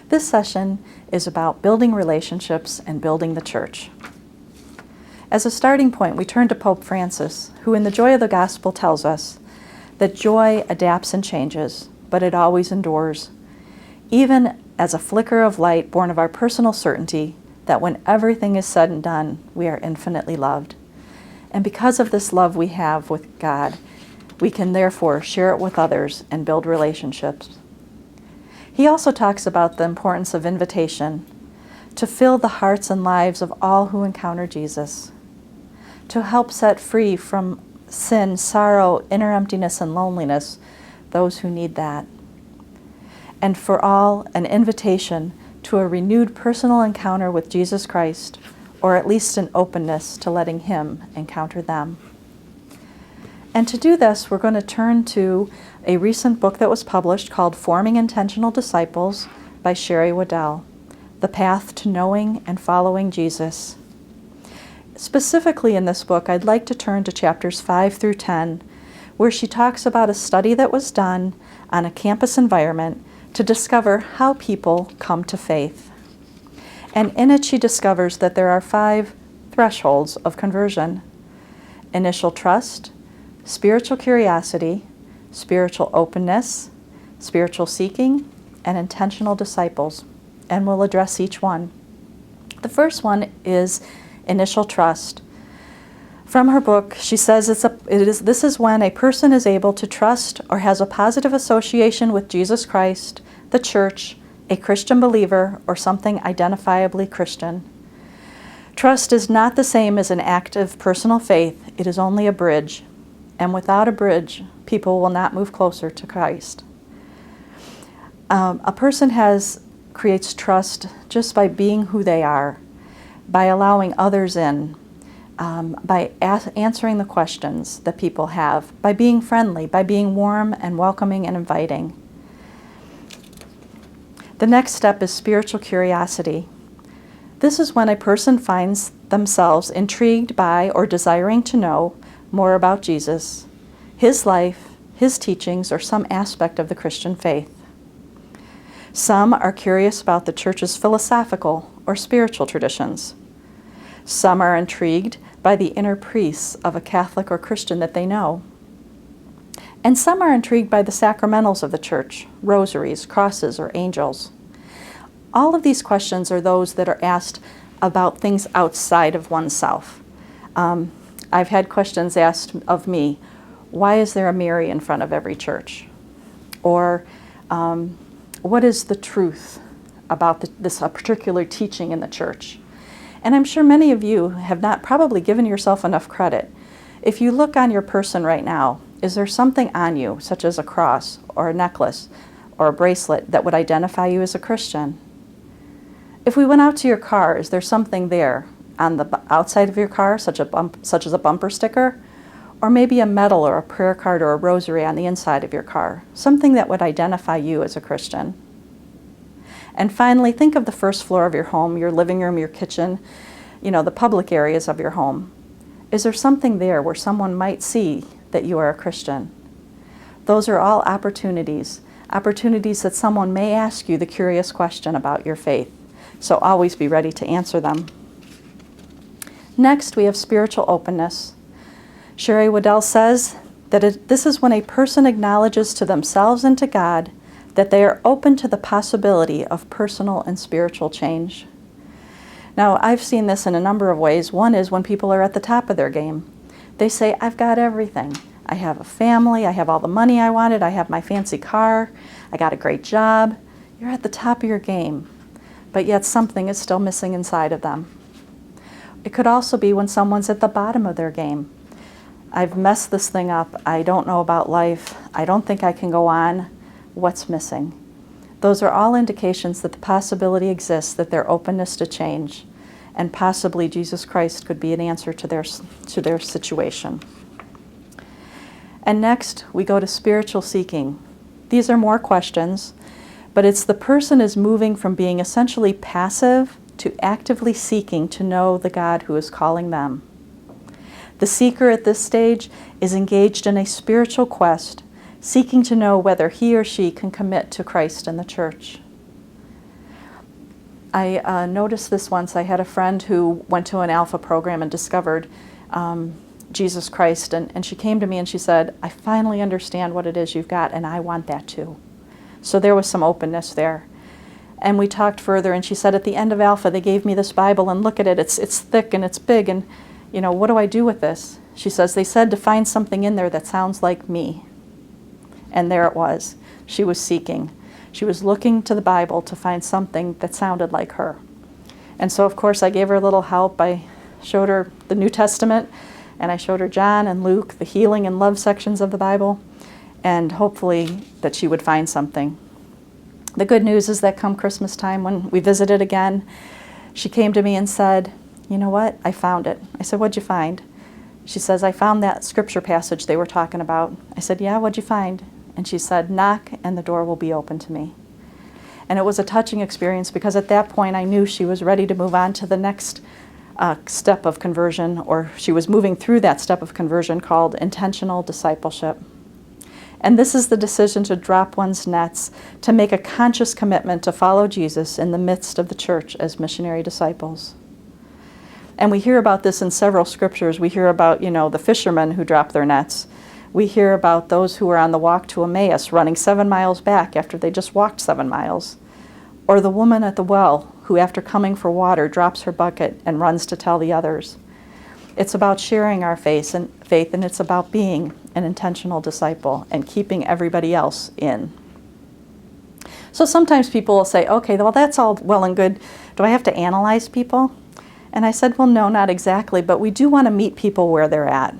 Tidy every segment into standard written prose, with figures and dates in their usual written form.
This session is about building relationships and building the church. As a starting point, we turn to Pope Francis, who in the Joy of the Gospel tells us that joy adapts and changes, but it always endures, even as a flicker of light born of our personal certainty that when everything is said and done, we are infinitely loved. And because of this love we have with God, we can therefore share it with others and build relationships. He also talks about the importance of invitation to fill the hearts and lives of all who encounter Jesus, to help set free from sin, sorrow, inner emptiness, and loneliness those who need that. And for all, an invitation to a renewed personal encounter with Jesus Christ, or at least an openness to letting Him encounter them. And to do this, we're going to turn to a recent book that was published called Forming Intentional Disciples by Sherry Weddell, The Path to Knowing and Following Jesus. Specifically in this book, I'd like to turn to chapters 5 through 10, where she talks about a study that was done on a campus environment to discover how people come to faith. And in it, she discovers that there are 5 thresholds of conversion: initial trust, spiritual curiosity, spiritual openness, spiritual seeking, and intentional disciples. And we'll address each one. The first one is initial trust. From her book, she says this is when a person is able to trust or has a positive association with Jesus Christ, the church, a Christian believer, or something identifiably Christian. Trust is not the same as an active personal faith. It is only a bridge. And without a bridge, people will not move closer to Christ. A person creates trust just by being who they are, by allowing others in, by answering the questions that people have, by being friendly, by being warm and welcoming and inviting. The next step is spiritual curiosity. This is when a person finds themselves intrigued by or desiring to know more about Jesus, His life, His teachings, or some aspect of the Christian faith. Some are curious about the church's philosophical or spiritual traditions. Some are intrigued by the inner priests of a Catholic or Christian that they know. And some are intrigued by the sacramentals of the church, rosaries, crosses, or angels. All of these questions are those that are asked about things outside of oneself. I've had questions asked of me: why is there a Mary in front of every church? Or what is the truth about this particular teaching in the church? And I'm sure many of you have not probably given yourself enough credit. If you look on your person right now, is there something on you, such as a cross or a necklace or a bracelet, that would identify you as a Christian? If we went out to your car, is there something there on the outside of your car, such as a bumper sticker, or maybe a medal or a prayer card or a rosary on the inside of your car, something that would identify you as a Christian? And finally, think of the first floor of your home, your living room, your kitchen, the public areas of your home. Is there something there where someone might see that you are a Christian? Those are all opportunities that someone may ask you the curious question about your faith. So always be ready to answer them. Next, we have spiritual openness. Sherry Weddell says that this is when a person acknowledges to themselves and to God that they are open to the possibility of personal and spiritual change. Now, I've seen this in a number of ways. One is when people are at the top of their game. They say, I've got everything. I have a family, I have all the money I wanted, I have my fancy car, I got a great job. You're at the top of your game, but yet something is still missing inside of them. It could also be when someone's at the bottom of their game. I've messed this thing up. I don't know about life. I don't think I can go on. What's missing? Those are all indications that the possibility exists that their openness to change, and possibly Jesus Christ could be an answer to their situation. And next, we go to spiritual seeking. These are more questions, but it's the person is moving from being essentially passive to actively seeking to know the God who is calling them. The seeker at this stage is engaged in a spiritual quest, seeking to know whether he or she can commit to Christ and the church. I noticed this once. I had a friend who went to an Alpha program and discovered Jesus Christ, and she came to me and she said, I finally understand what it is you've got, and I want that too. So there was some openness there. And we talked further, and she said at the end of Alpha, they gave me this Bible, and look at it, it's thick and it's big, and what do I do with this? She says, they said to find something in there that sounds like me. And there it was. She was seeking. She was looking to the Bible to find something that sounded like her. And so, of course, I gave her a little help. I showed her the New Testament, and I showed her John and Luke, the healing and love sections of the Bible, and hopefully that she would find something. The good news is that come Christmas time, when we visited again, she came to me and said, you know what, I found it. I said, what'd you find? She says, I found that scripture passage they were talking about. I said, yeah, what'd you find? And she said, knock and the door will be open to me. And it was a touching experience because at that point I knew she was ready to move on to the next step of conversion, or she was moving through that step of conversion called intentional discipleship. And this is the decision to drop one's nets, to make a conscious commitment to follow Jesus in the midst of the church as missionary disciples. And we hear about this in several scriptures. We hear about, the fishermen who drop their nets. We hear about those who were on the walk to Emmaus running 7 miles back after they just walked 7 miles. Or the woman at the well who, after coming for water, drops her bucket and runs to tell the others. It's about sharing our faith, and it's about being an intentional disciple and keeping everybody else in. So sometimes people will say, okay, well, that's all well and good. Do I have to analyze people? And I said, well, no, not exactly, but we do want to meet people where they're at.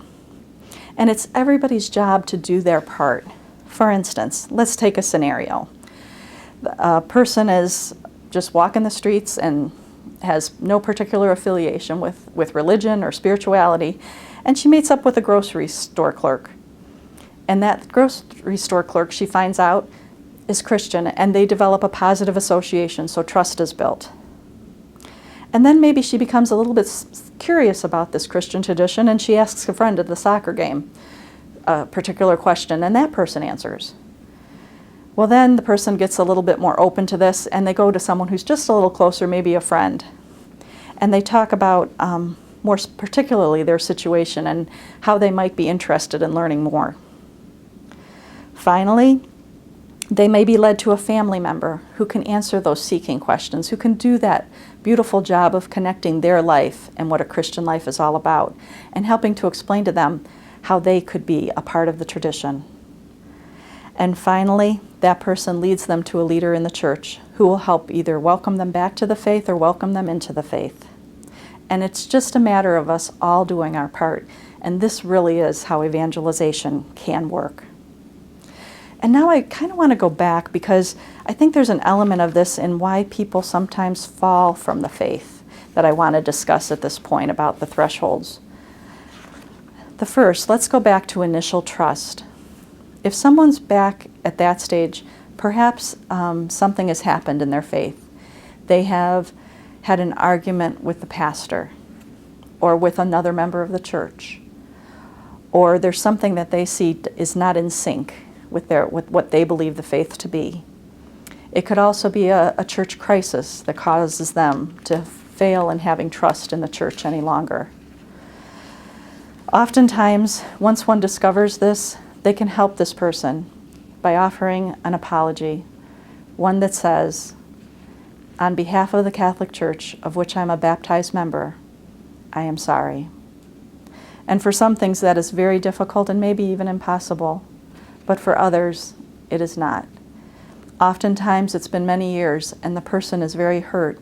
And it's everybody's job to do their part. For instance, let's take a scenario. A person is just walking the streets and has no particular affiliation with religion or spirituality, and she meets up with a grocery store clerk. And that grocery store clerk, she finds out, is Christian, and they develop a positive association, so trust is built. And then maybe she becomes a little bit curious about this Christian tradition, and she asks a friend at the soccer game a particular question, and that person answers. Well, then the person gets a little bit more open to this, and they go to someone who's just a little closer, maybe a friend. And they talk about more particularly their situation and how they might be interested in learning more. Finally, they may be led to a family member who can answer those seeking questions, who can do that beautiful job of connecting their life and what a Christian life is all about, and helping to explain to them how they could be a part of the tradition. And finally, that person leads them to a leader in the church who will help either welcome them back to the faith or welcome them into the faith. And it's just a matter of us all doing our part. And this really is how evangelization can work. And now I kind of want to go back because I think there's an element of this in why people sometimes fall from the faith that I want to discuss at this point about the thresholds. The first, let's go back to initial trust. If someone's back at that stage, perhaps something has happened in their faith. They have had an argument with the pastor or with another member of the church, or there's something that they see is not in sync with what they believe the faith to be. It could also be a church crisis that causes them to fail in having trust in the church any longer. Oftentimes, once one discovers this, they can help this person by offering an apology, one that says, on behalf of the Catholic Church, of which I'm a baptized member, I am sorry. And for some things that is very difficult and maybe even impossible, but for others, it is not. Oftentimes it's been many years and the person is very hurt,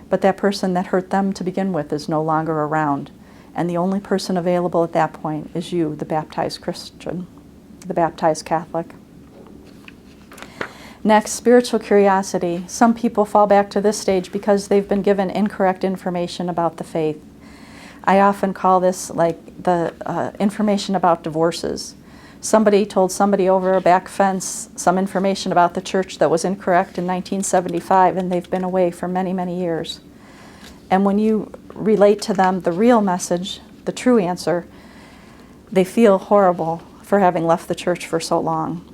but that person that hurt them to begin with is no longer around. And the only person available at that point is you, the baptized Christian, the baptized Catholic. Next, spiritual curiosity. Some people fall back to this stage because they've been given incorrect information about the faith. I often call this like the information about divorces. Somebody told somebody over a back fence some information about the church that was incorrect in 1975, and they've been away for many, many years. And when you relate to them the real message, the true answer, they feel horrible for having left the church for so long.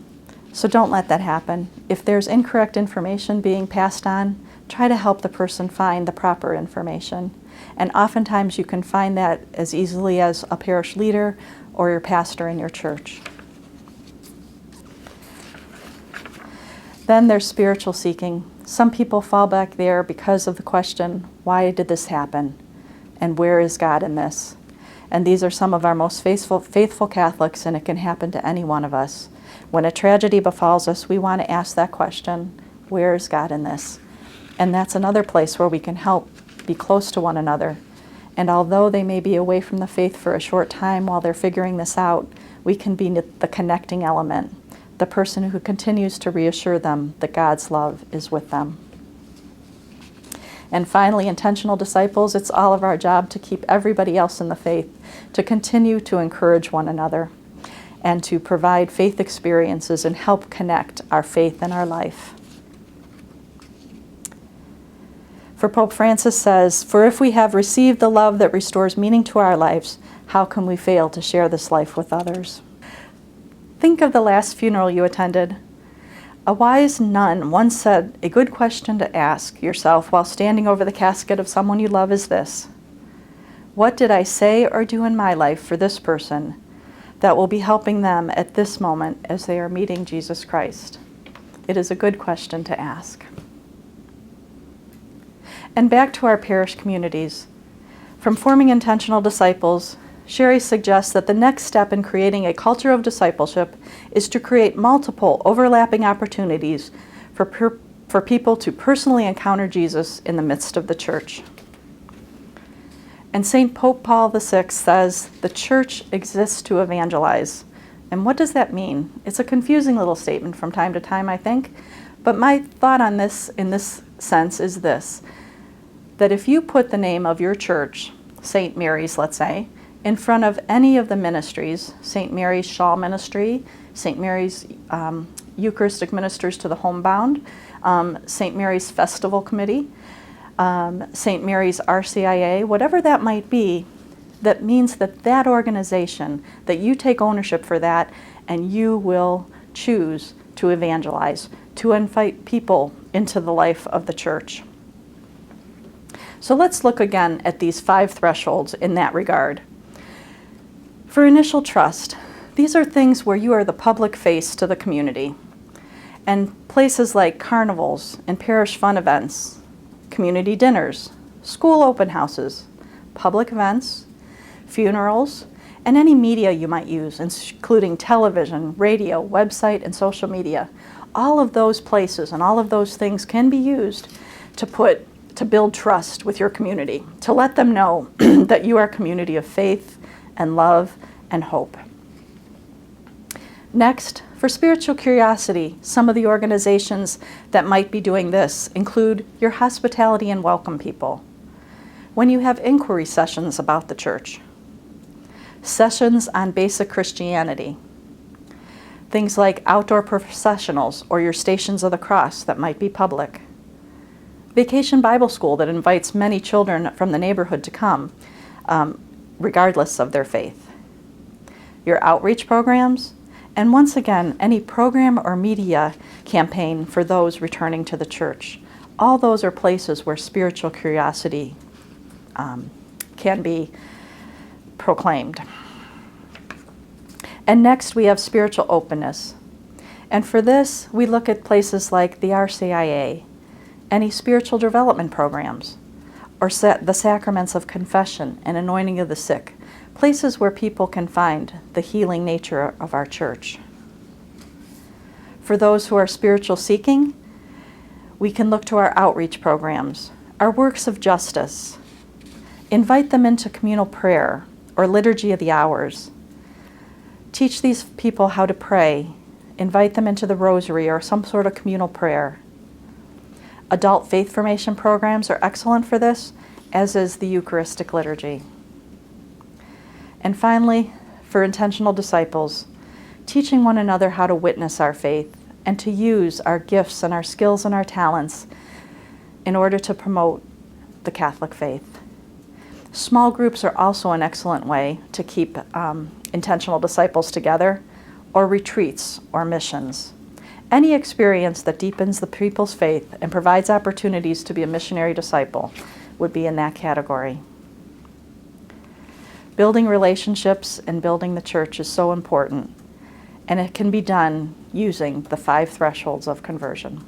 So don't let that happen. If there's incorrect information being passed on, try to help the person find the proper information. And oftentimes you can find that as easily as a parish leader or your pastor in your church. Then there's spiritual seeking. Some people fall back there because of the question, why did this happen? And where is God in this? And these are some of our most faithful Catholics, and it can happen to any one of us. When a tragedy befalls us, we want to ask that question, where is God in this? And that's another place where we can help be close to one another. And although they may be away from the faith for a short time while they're figuring this out, we can be the connecting element, the person who continues to reassure them that God's love is with them. And finally, intentional disciples, it's all of our job to keep everybody else in the faith, to continue to encourage one another, and to provide faith experiences and help connect our faith and our life. For Pope Francis says, "For if we have received the love that restores meaning to our lives, how can we fail to share this life with others?" Think of the last funeral you attended. A wise nun once said, "A good question to ask yourself while standing over the casket of someone you love is this: what did I say or do in my life for this person that will be helping them at this moment as they are meeting Jesus Christ?" It is a good question to ask. And back to our parish communities. From forming intentional disciples, Sherry suggests that the next step in creating a culture of discipleship is to create multiple overlapping opportunities for people to personally encounter Jesus in the midst of the church. And St. Pope Paul VI says, "The church exists to evangelize." And what does that mean? It's a confusing little statement from time to time, I think. But my thought on this, in this sense, is this: that if you put the name of your church, St. Mary's, let's say, in front of any of the ministries, St. Mary's Shawl Ministry, St. Mary's Eucharistic Ministers to the Homebound, St. Mary's Festival Committee, St. Mary's RCIA, whatever that might be, that means that that organization, that you take ownership for that, and you will choose to evangelize, to invite people into the life of the church. So let's look again at these 5 thresholds in that regard. For initial trust, these are things where you are the public face to the community. And places like carnivals and parish fun events, community dinners, school open houses, public events, funerals, and any media you might use, including television, radio, website, and social media. All of those places and all of those things can be used to build trust with your community, to let them know that you are a community of faith and love and hope. Next, for spiritual curiosity, some of the organizations that might be doing this include your hospitality and welcome people. When you have inquiry sessions about the church, sessions on basic Christianity, things like outdoor processionals or your Stations of the Cross that might be public, Vacation Bible School that invites many children from the neighborhood to come, regardless of their faith, your outreach programs, and once again, any program or media campaign for those returning to the church. All those are places where spiritual curiosity can be proclaimed. And next, we have spiritual openness. And for this, we look at places like the RCIA, any spiritual development programs, or the sacraments of confession and anointing of the sick, places where people can find the healing nature of our church. For those who are spiritual seeking, we can look to our outreach programs, our works of justice, invite them into communal prayer or liturgy of the hours, teach these people how to pray, invite them into the rosary or some sort of communal prayer. Adult faith formation programs are excellent for this, as is the Eucharistic liturgy. And finally, for intentional disciples, teaching one another how to witness our faith and to use our gifts and our skills and our talents in order to promote the Catholic faith. Small groups are also an excellent way to keep intentional disciples together, or retreats or missions. Any experience that deepens the people's faith and provides opportunities to be a missionary disciple would be in that category. Building relationships and building the church is so important, and it can be done using the 5 thresholds of conversion.